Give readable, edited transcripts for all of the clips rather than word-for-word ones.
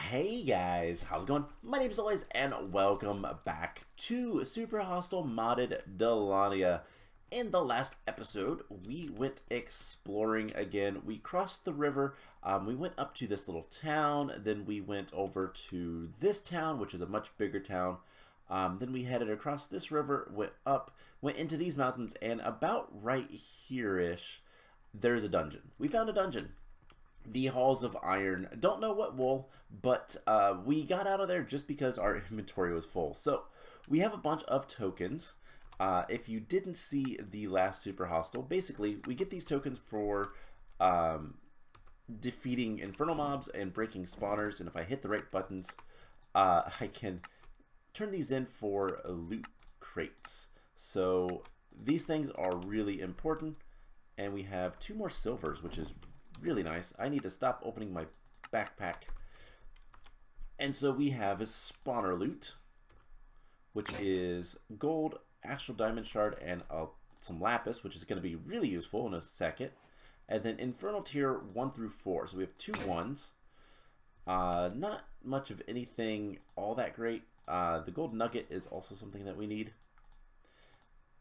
Hey guys, how's it going? My name is always and welcome back to Super Hostile Modded Dalania. In the last episode, we went exploring again. We crossed the river, we went up to this little town, then we went over to this town, which is a much bigger town. Then we headed across this river, went into these mountains, and about right here-ish, there's a dungeon. We found a dungeon. The Halls of Iron. Don't know what wool, but we got out of there just because our inventory was full. So we have a bunch of tokens. If you didn't see the last Super Hostile, basically we get these tokens for defeating infernal mobs and breaking spawners. And if I hit the right buttons, I can turn these in for loot crates. So these things are really important. And we have 2 more silvers, which is really nice. I need to stop opening my backpack. And so we have a spawner loot, which is gold, astral diamond shard, and some lapis, which is going to be really useful in a second. And then infernal tier 1 through 4. So we have 2 1s. Not much of anything all that great. The gold nugget is also something that we need.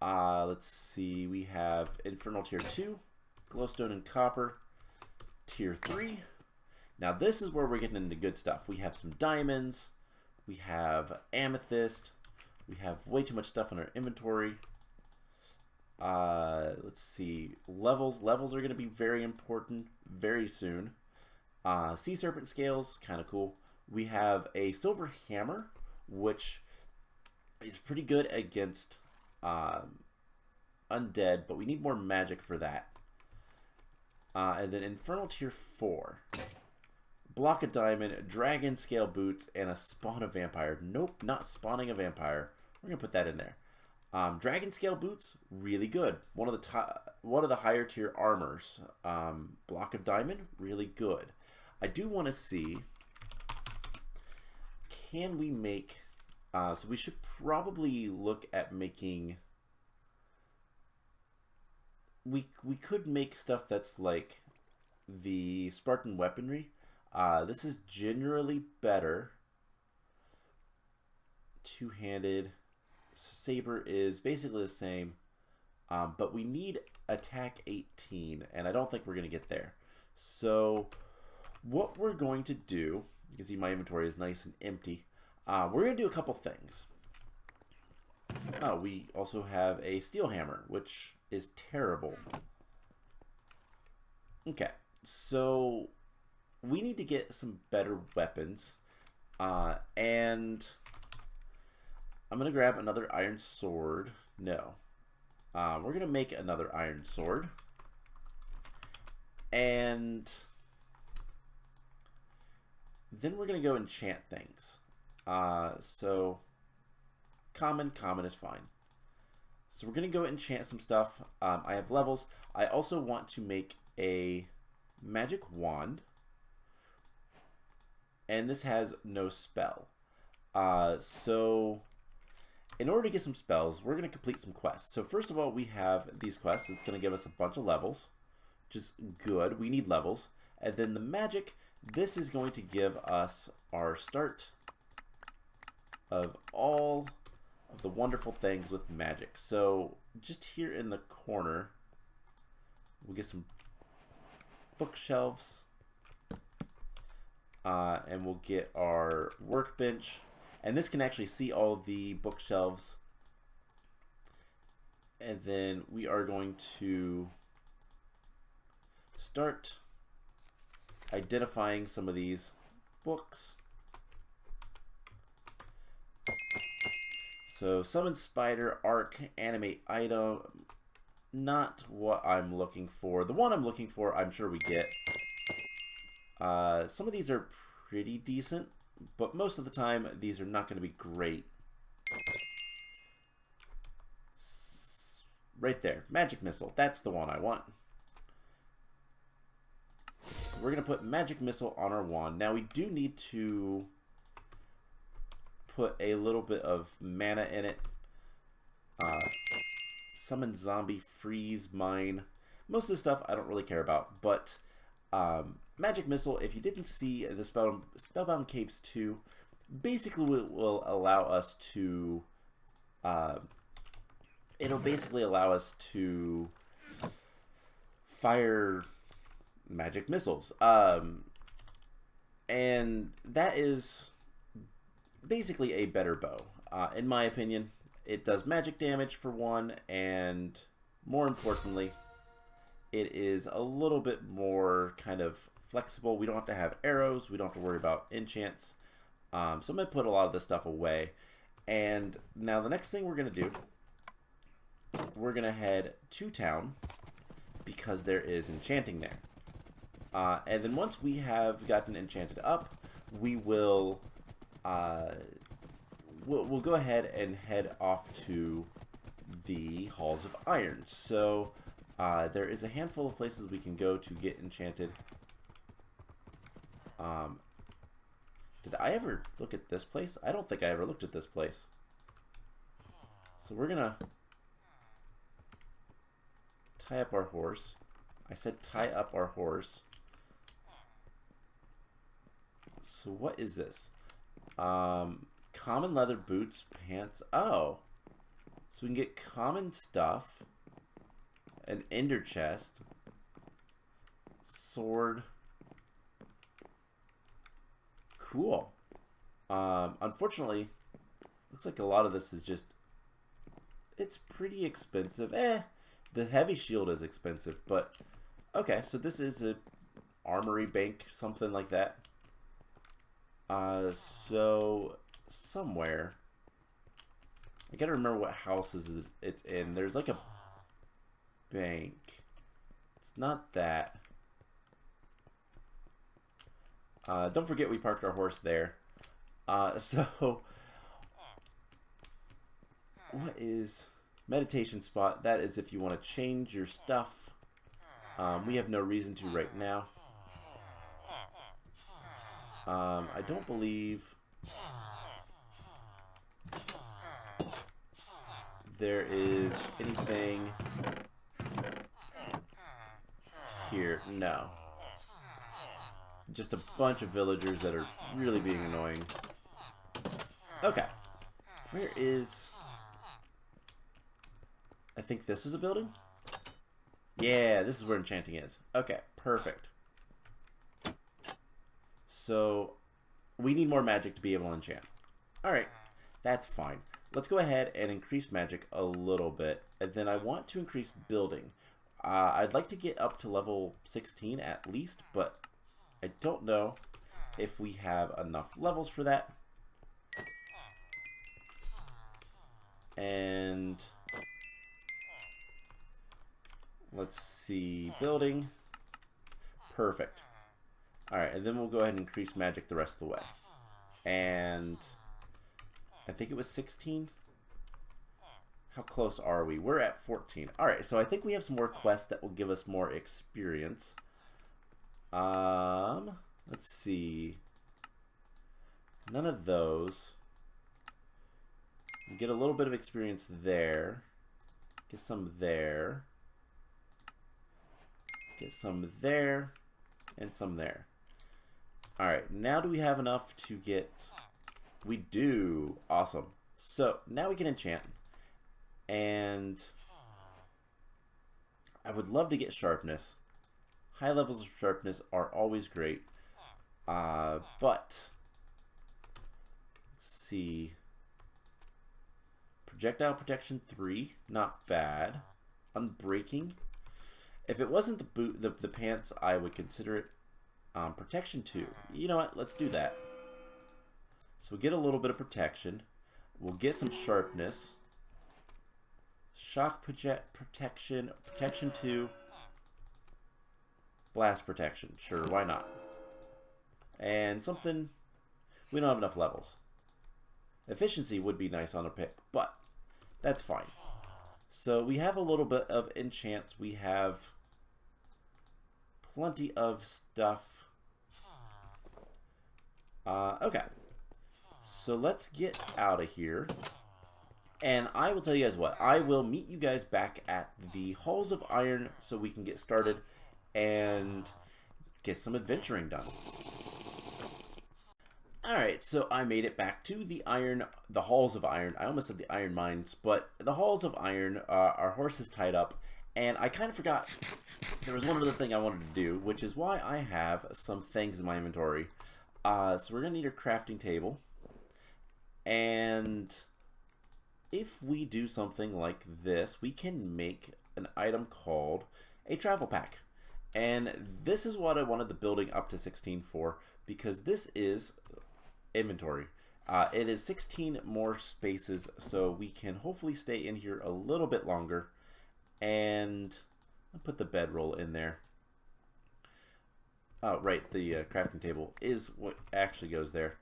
Let's see. We have infernal tier 2, glowstone and copper. Tier 3. Now this is where we're getting into good stuff. We have some diamonds, we have amethyst, we have way too much stuff in our inventory. Let's see, levels are going to be very important very soon. Sea serpent scales, kind of cool. We have a silver hammer, which is pretty good against undead, but we need more magic for that. And then Infernal Tier 4. Block of Diamond, Dragon Scale Boots, and a Spawn of Vampire. Nope, not spawning a vampire. We're going to put that in there. Dragon Scale Boots, really good. One of the higher tier armors. Block of Diamond, really good. I do want to see, can we make, so we should probably look at making, we could make stuff that's like the Spartan weaponry. This is generally better. Two-handed saber is basically the same, but we need attack 18, and I don't think we're gonna get there. So what we're going to do, you can see my inventory is nice and empty. We're gonna do a couple things. We also have a steel hammer, which is terrible. Okay, so we need to get some better weapons, and I'm gonna grab another iron sword. No, we're gonna make another iron sword, and then we're gonna go enchant things. So common is fine. So we're going to go enchant some stuff. I have levels. I also want to make a magic wand. And this has no spell. So in order to get some spells, we're going to complete some quests. So first of all, we have these quests. It's going to give us a bunch of levels, which is good. We need levels. And then the magic, this is going to give us our start of all of the wonderful things with magic. So just here in the corner, we'll get some bookshelves, and we'll get our workbench, and this can actually see all the bookshelves. And then we are going to start identifying some of these books. So summon spider, arc, animate item, not what I'm looking for. The one I'm looking for, I'm sure we get. Some of these are pretty decent, but most of the time these are not going to be great. Right there, magic missile, that's the one I want. So we're going to put magic missile on our wand. Now we do need to put a little bit of mana in it. Summon zombie, freeze mine. Most of the stuff I don't really care about, but Magic Missile, if you didn't see the Spellbound Caves 2, basically will allow us to it'll basically allow us to fire magic missiles. And that is basically a better bow. In my opinion, it does magic damage for one, and more importantly, it is a little bit more kind of flexible. We don't have to have arrows. We don't have to worry about enchants. So I'm going to put a lot of this stuff away. And now the next thing we're going to do, we're going to head to town because there is enchanting there. And then once we have gotten enchanted up, we will we'll go ahead and head off to the Halls of Iron. So there is a handful of places we can go to get enchanted. Did I ever look at this place? I don't think I ever looked at this place. So we're gonna tie up our horse. I said tie up our horse. So what is this? Common leather boots, pants. Oh. So we can get common stuff. An ender chest. Sword. Cool. Unfortunately, looks like a lot of this is just, it's pretty expensive. The heavy shield is expensive, but okay, so this is a armory bank, something like that. So somewhere, I gotta remember what houses it's in. There's like a bank. It's not that. Don't forget we parked our horse there. So what is meditation spot? That is if you want to change your stuff. We have no reason to right now. I don't believe there is anything here. No. Just a bunch of villagers that are really being annoying. Okay. Where is... I think this is a building? Yeah, this is where enchanting is. Okay, perfect. So, we need more magic to be able to enchant. Alright, that's fine. Let's go ahead and increase magic a little bit. And then I want to increase building. I'd like to get up to level 16 at least, but I don't know if we have enough levels for that. And let's see, building. Perfect. Alright, and then we'll go ahead and increase magic the rest of the way. And I think it was 16. How close are we? We're at 14. Alright, so I think we have some more quests that will give us more experience. Let's see. None of those. Get a little bit of experience there. Get some there. Get some there. And some there. Alright, now do we have enough to get... We do. Awesome. So, now we can enchant. And I would love to get sharpness. High levels of sharpness are always great. But let's see. Projectile protection 3, not bad. Unbreaking. If it wasn't the boot, the pants, I would consider it. Protection 2. You know what? Let's do that. So we'll get a little bit of protection. We'll get some sharpness. Shock protection. Protection 2. Blast protection. Sure, why not? And something... We don't have enough levels. Efficiency would be nice on a pick, but that's fine. So we have a little bit of enchants. We have plenty of stuff. Okay. So let's get out of here. And I will tell you guys what. I will meet you guys back at the Halls of Iron so we can get started and get some adventuring done. Alright, so I made it back to the Halls of Iron. I almost said the Iron Mines, but the Halls of Iron, our horse is tied up, and I kind of forgot there was one other thing I wanted to do, which is why I have some things in my inventory. So we're going to need a crafting table, and if we do something like this, we can make an item called a travel pack. And this is what I wanted the building up to 16 for, because this is inventory. It is 16 more spaces, so we can hopefully stay in here a little bit longer. And I'll put the bedroll in there. Oh, right, the crafting table is what actually goes there.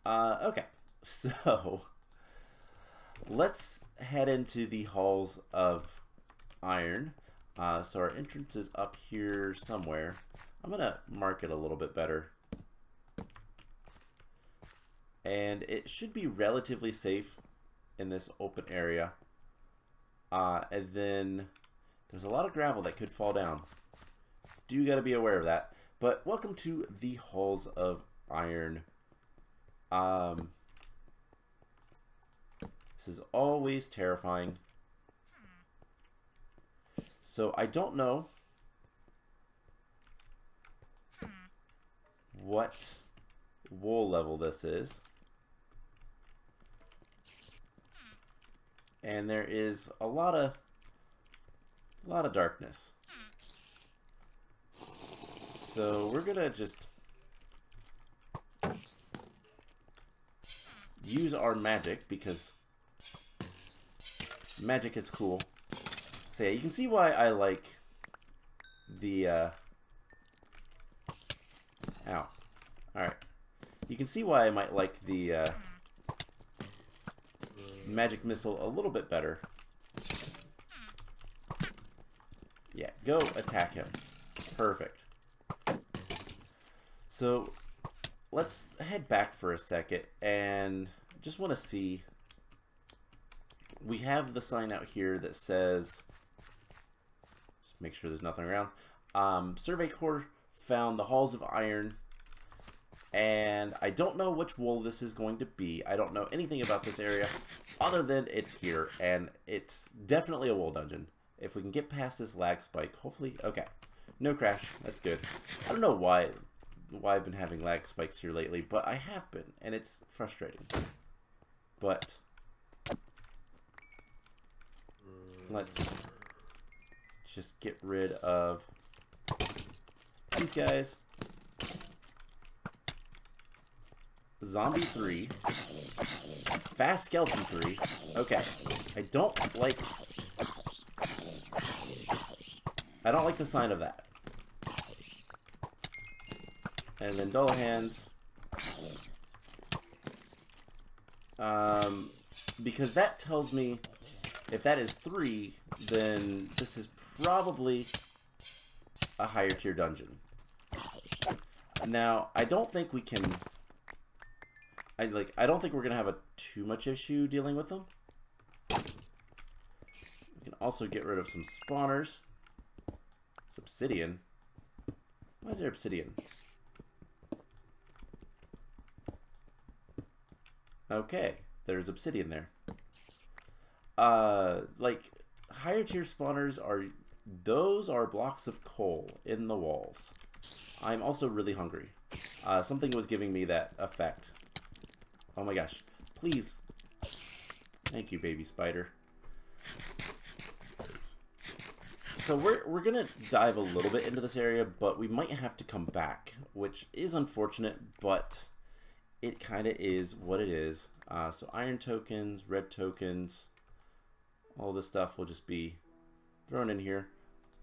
Okay, so let's head into the Halls of Iron. So our entrance is up here somewhere. I'm going to mark it a little bit better. And it should be relatively safe in this open area. And then there's a lot of gravel that could fall down. Do got to be aware of that. But welcome to the Halls of Iron. This is always terrifying. So I don't know what wool level this is. And there is a lot of darkness. So we're gonna just use our magic, because magic is cool. So yeah, you can see why I like the ow. Alright. You can see why I might like the magic missile a little bit better. Yeah, go attack him. Perfect. So let's head back for a second and just want to see. We have the sign out here that says, just make sure there's nothing around. Survey Corps found the Halls of Iron. And I don't know which wool this is going to be. I don't know anything about this area other than it's here, and it's definitely a wool dungeon. If we can get past this lag spike, hopefully. Okay, no crash. That's good. I don't know why I've been having lag spikes here lately, but I have been, and it's frustrating. But let's just get rid of these guys. Zombie 3. Fast Skeleton 3. Okay. I don't like the sign of that. And then Dull Hands. Because that tells me if that is 3, then this is probably a higher tier dungeon. Now, I don't think we can... I don't think we're gonna have too much issue dealing with them. We can also get rid of some spawners. It's obsidian. Why is there obsidian? Okay, there's obsidian there. Like higher tier spawners are blocks of coal in the walls. I'm also really hungry. Something was giving me that effect. Oh my gosh. Please. Thank you, baby spider. So we're going to dive a little bit into this area, but we might have to come back, which is unfortunate, but it kind of is what it is. So iron tokens, red tokens, all this stuff will just be thrown in here.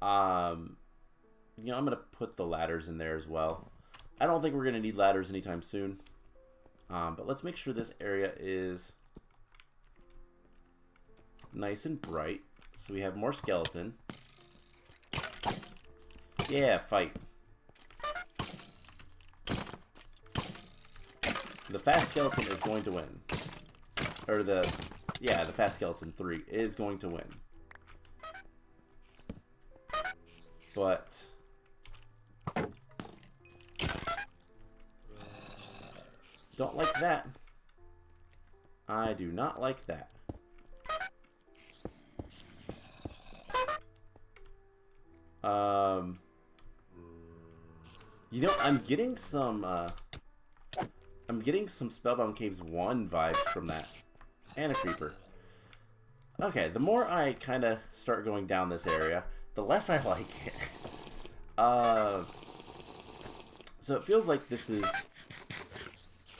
You know, I'm going to put the ladders in there as well. I don't think we're going to need ladders anytime soon. But let's make sure this area is nice and bright. So we have more skeleton. Yeah, fight. The fast skeleton is going to win. Or the fast skeleton 3 is going to win. But Don't like that. I do not like that. You know, I'm getting some Spellbound Caves 1 vibes from that. And a creeper. Okay, the more I kind of start going down this area, the less I like it. So it feels like this is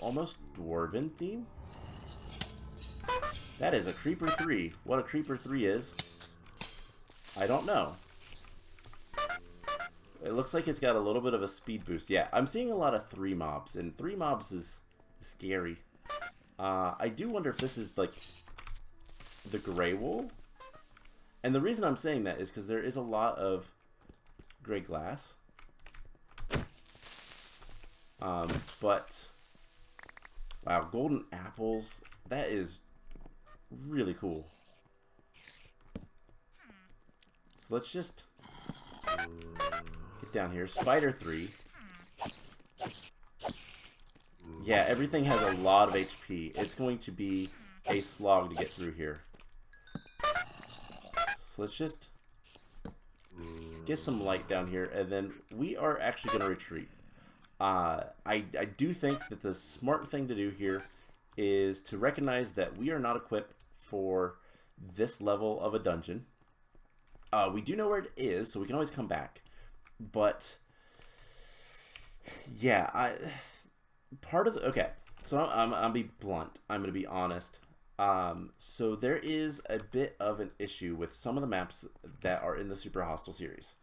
almost Dwarven theme. That is a Creeper 3. What a Creeper 3 is, I don't know. It looks like it's got a little bit of a speed boost. Yeah, I'm seeing a lot of 3 mobs, and 3 mobs is scary. I do wonder if this is, like, the Grey Wool. And the reason I'm saying that is because there is a lot of gray glass. But, wow, golden apples, that is really cool. So let's just get down here. Spider 3. Yeah, everything has a lot of HP. It's going to be a slog to get through here. So let's just get some light down here, and then we are actually going to retreat. I do think that the smart thing to do here is to recognize that we are not equipped for this level of a dungeon. We do know where it is, so we can always come back. But yeah, okay. So I'm gonna be blunt. I'm gonna be honest. So there is a bit of an issue with some of the maps that are in the Super Hostile series.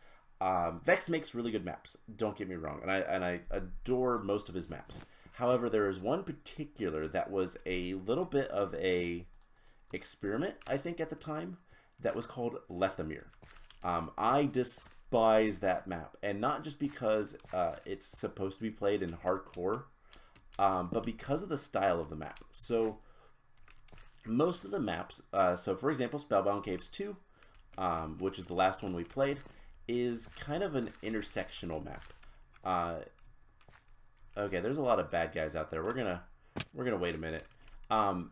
Vex makes really good maps, don't get me wrong, and I adore most of his maps. However, there is one particular that was a little bit of a experiment, I think, at the time, that was called Lethamyr. I despise that map, and not just because it's supposed to be played in hardcore, but because of the style of the map. So most of the maps, so for example, Spellbound Caves 2, which is the last one we played, is kind of an intersectional map. Okay, there's a lot of bad guys out there. We're gonna wait a minute.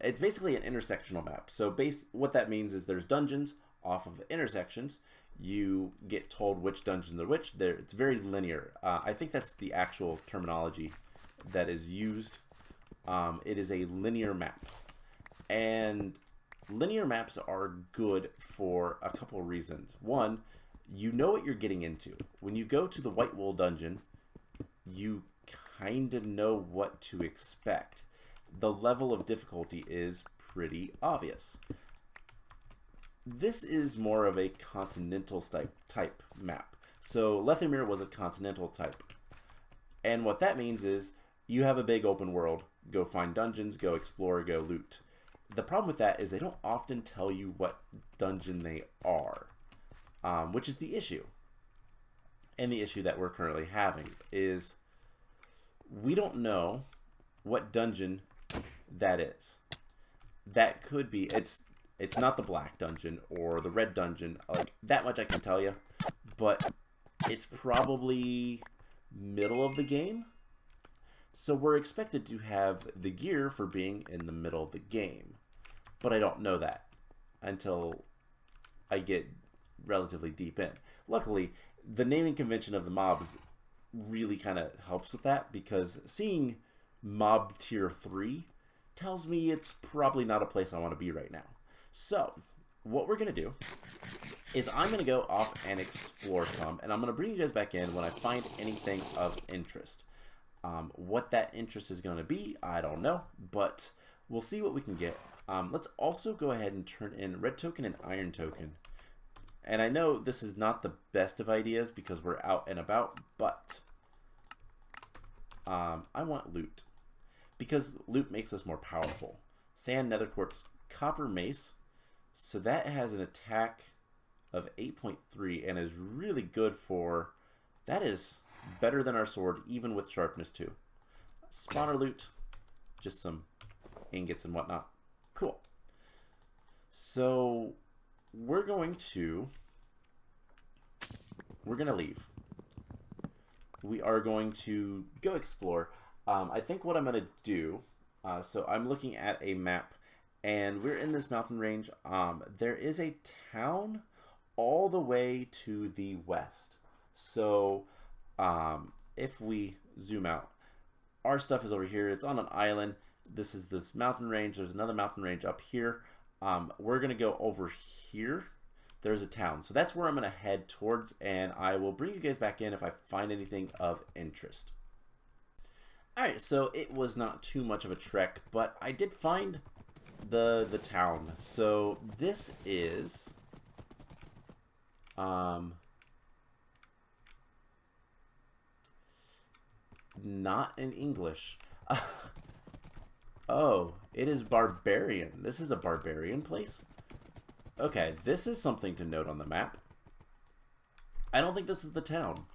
It's basically an intersectional map. So what that means is there's dungeons off of intersections. You get told which dungeons are which. It's very linear. I think that's the actual terminology that is used. It is a linear map. And linear maps are good for a couple of reasons. One, you know what you're getting into. When you go to the White Wool dungeon, you kind of know what to expect. The level of difficulty is pretty obvious. This is more of a continental type map. So Lethamyr was a continental type. And what that means is you have a big open world. Go find dungeons, go explore, go loot. The problem with that is they don't often tell you what dungeon they are, which is the issue. And the issue that we're currently having is we don't know what dungeon that is. That could be, it's not the black dungeon or the red dungeon, like that much I can tell you, but it's probably middle of the game. So we're expected to have the gear for being in the middle of the game, but I don't know that until I get relatively deep in. Luckily, the naming convention of the mobs really kind of helps with that, because seeing mob tier 3 tells me it's probably not a place I want to be right now. So what we're going to do is I'm going to go off and explore some, and I'm going to bring you guys back in when I find anything of interest. What that interest is going to be, I don't know, but we'll see what we can get. Let's also go ahead and turn in red token and iron token. And I know this is not the best of ideas because we're out and about, but I want loot, because loot makes us more powerful. Sand, nether quartz, copper mace. So that has an attack of 8.3 and is really good for, that is better than our sword, even with sharpness 2. Spawner loot, just some ingots and whatnot. Cool. So we're going to leave. We are going to go explore. I think what I'm going to do, so I'm looking at a map, and we're in this mountain range. There is a town all the way to the west. So if we zoom out, our stuff is over here. It's on an island. This is this mountain range. There's another mountain range up here. We're going to go over here. There's a town. So that's where I'm going to head towards, and I will bring you guys back in if I find anything of interest. Alright, so it was not too much of a trek, but I did find the town. So this is not in English. Oh, it is barbarian. This is a barbarian place? Okay, this is something to note on the map. I don't think this is the town.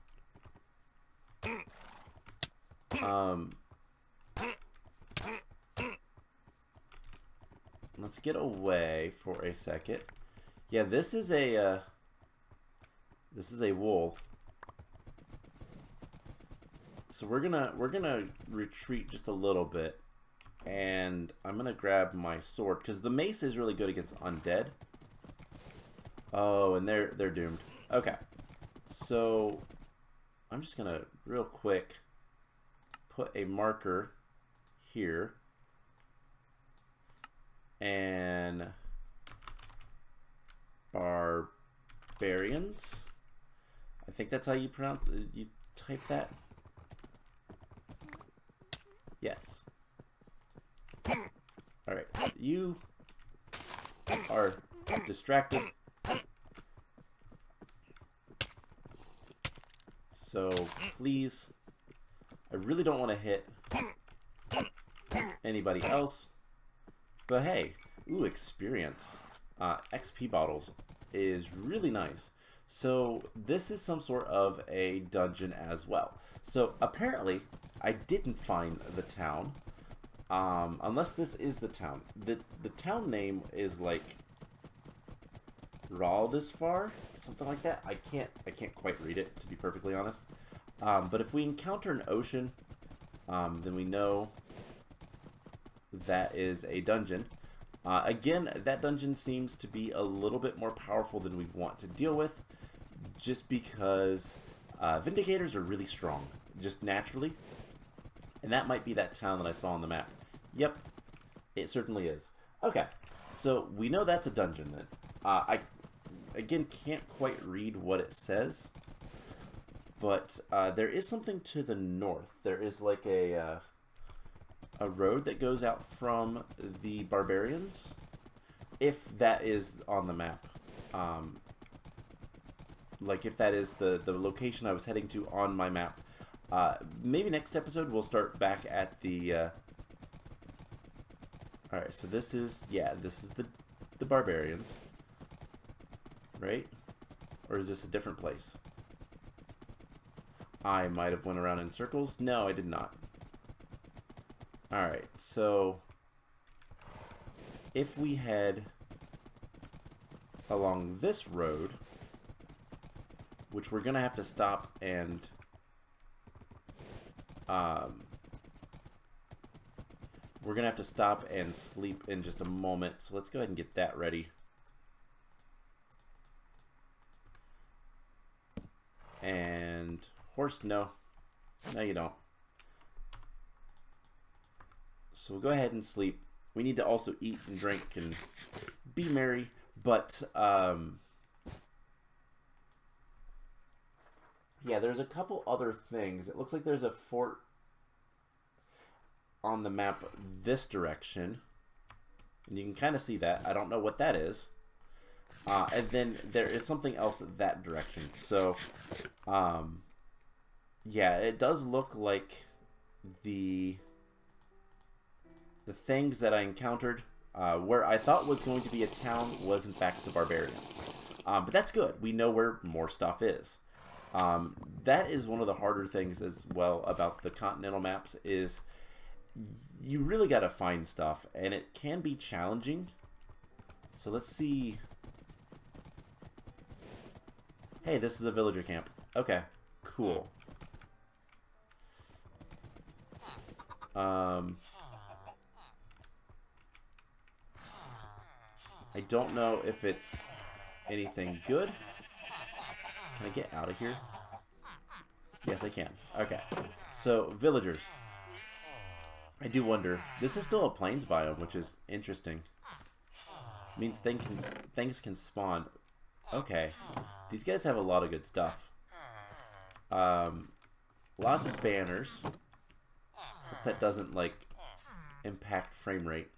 Let's get away for a second. Yeah, this is a wool. So we're gonna retreat just a little bit, and I'm gonna grab my sword because the mace is really good against undead. Oh, and they're doomed. Okay, so I'm just gonna real quick put a marker here, and barbarians. I think that's how you type that. Yes. Alright, you are distracted. So, please, I really don't want to hit anybody else. But hey, ooh, experience. XP bottles is really nice. So, this is some sort of a dungeon as well. So, apparently, I didn't find the town. Unless this is the town. The town name is like Raldisfar, something like that. I can't quite read it, to be perfectly honest. But if we encounter an ocean, then we know that is a dungeon. Again, that dungeon seems to be a little bit more powerful than we want to deal with, just because Vindicators are really strong, just naturally. And that might be that town that I saw on the map. Yep, it certainly is. Okay, so we know that's a dungeon then. I, again, can't quite read what it says, but there is something to the north. There is like a road that goes out from the barbarians, if that is on the map. Like if that is the location I was heading to on my map. Maybe next episode we'll start back at the alright, so this is, yeah, this is the barbarians, right? Or is this a different place? I might have went around in circles. No, I did not. Alright, so if we head along this road, which we're gonna have to stop and we're gonna have to stop and sleep in just a moment, so let's go ahead and get that ready. And horse, no, you don't. So we'll go ahead and sleep. We need to also eat and drink and be merry, but yeah, there's a couple other things. It looks like there's a fort on the map this direction, and you can kind of see that. I don't know what that is. And then there is something else that direction. So, yeah, it does look like the things that I encountered, where I thought was going to be a town, was in fact the barbarians. But that's good. We know where more stuff is. That is one of the harder things as well about the continental maps, is you really got to find stuff, and it can be challenging. So let's see. Hey, this is a villager camp. Okay, cool. I don't know if it's anything good. Can I get out of here? Yes, I can. Okay. So, villagers. I do wonder. This is still a plains biome, which is interesting. Means things can spawn. Okay. These guys have a lot of good stuff. Lots of banners. Hope that doesn't, like, impact frame rate.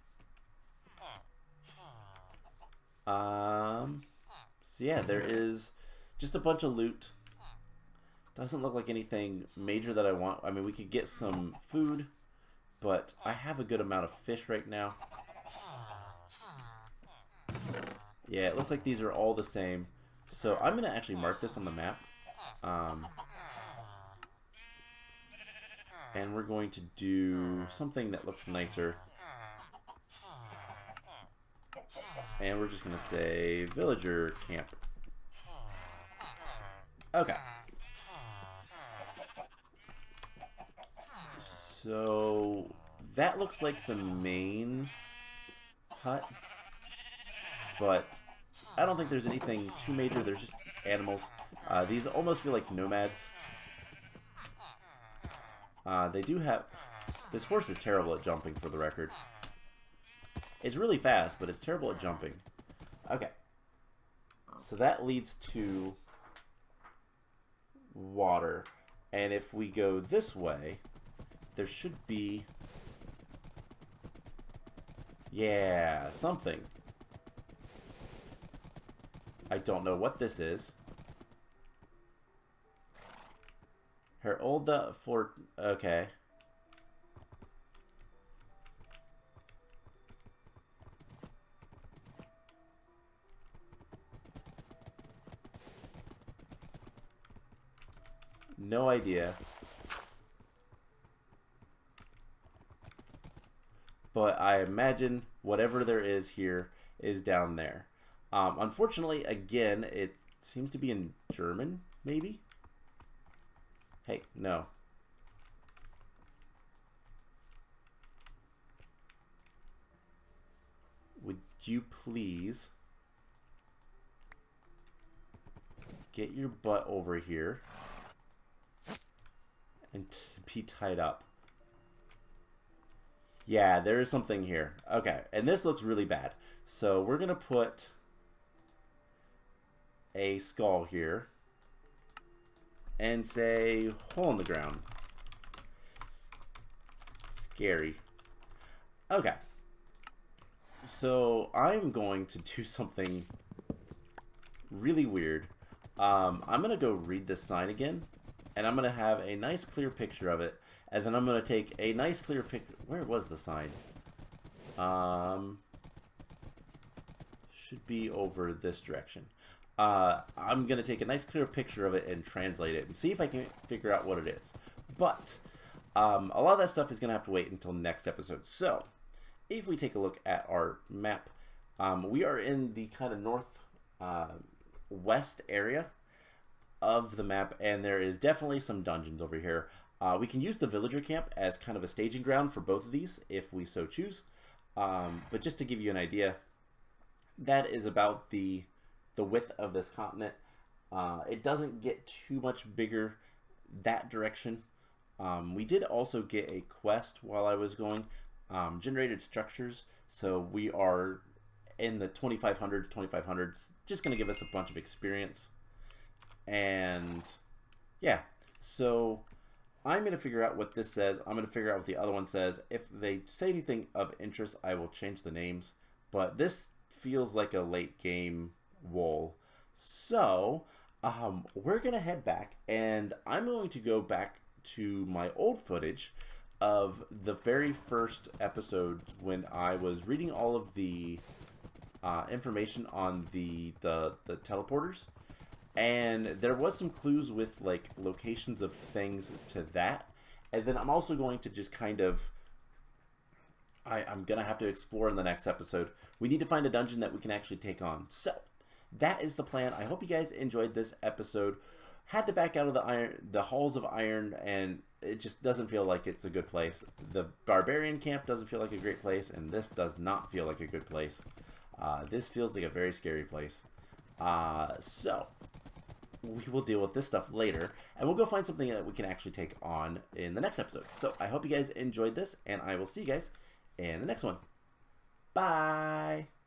So yeah, there is just a bunch of loot. Doesn't look like anything major that I want. I mean, we could get some food, but I have a good amount of fish right now. Yeah, it looks like these are all the same. So I'm going to actually mark this on the map. And we're going to do something that looks nicer. And we're just going to say villager camp. Okay. So that looks like the main hut. But I don't think there's anything too major. There's just animals. These almost feel like nomads. They do have... This horse is terrible at jumping, for the record. It's really fast, but it's terrible at jumping. Okay. So that leads to water. And if we go this way, there should be... Yeah, something. I don't know what this is. Herolda Fort... Okay. No idea. But I imagine whatever there is here is down there. Unfortunately, again, it seems to be in German, maybe? Hey, no. Would you please get your butt over here and be tied up? Yeah, there is something here. Okay, and this looks really bad. So we're going to put a skull here and say hole in the ground. Scary. Okay. So I'm going to do something really weird. I'm going to go read this sign again, and I'm going to have a nice clear picture of it, and then I'm going to take a nice clear picture. Where was the sign? Should be over this direction. I'm going to take a nice clear picture of it and translate it and see if I can figure out what it is. But a lot of that stuff is going to have to wait until next episode. So if we take a look at our map, we are in the kind of north west area of the map, and there is definitely some dungeons over here. We can use the villager camp as kind of a staging ground for both of these if we so choose. But just to give you an idea, that is about the width of this continent. It doesn't get too much bigger that direction. We did also get a quest while I was going, generated structures, so we are in the 2500 to 2500s, just going to give us a bunch of experience. And yeah, so I'm going to figure out what this says. I'm going to figure out what the other one says. If they say anything of interest, I will change the names, but this feels like a late game wool. So we're gonna head back, and I'm going to go back to my old footage of the very first episode when I was reading all of the information on the teleporters, and there was some clues with like locations of things to that. And then I'm also going to just kind of I'm gonna have to explore in the next episode. We need to find a dungeon that we can actually take on. So that is the plan. I hope you guys enjoyed this episode. Had to back out of the halls of iron, and it just doesn't feel like it's a good place. The barbarian camp doesn't feel like a great place, and this does not feel like a good place. This feels like a very scary place. So we will deal with this stuff later, and we'll go find something that we can actually take on in the next episode. So I hope you guys enjoyed this, and I will see you guys in the next one. Bye!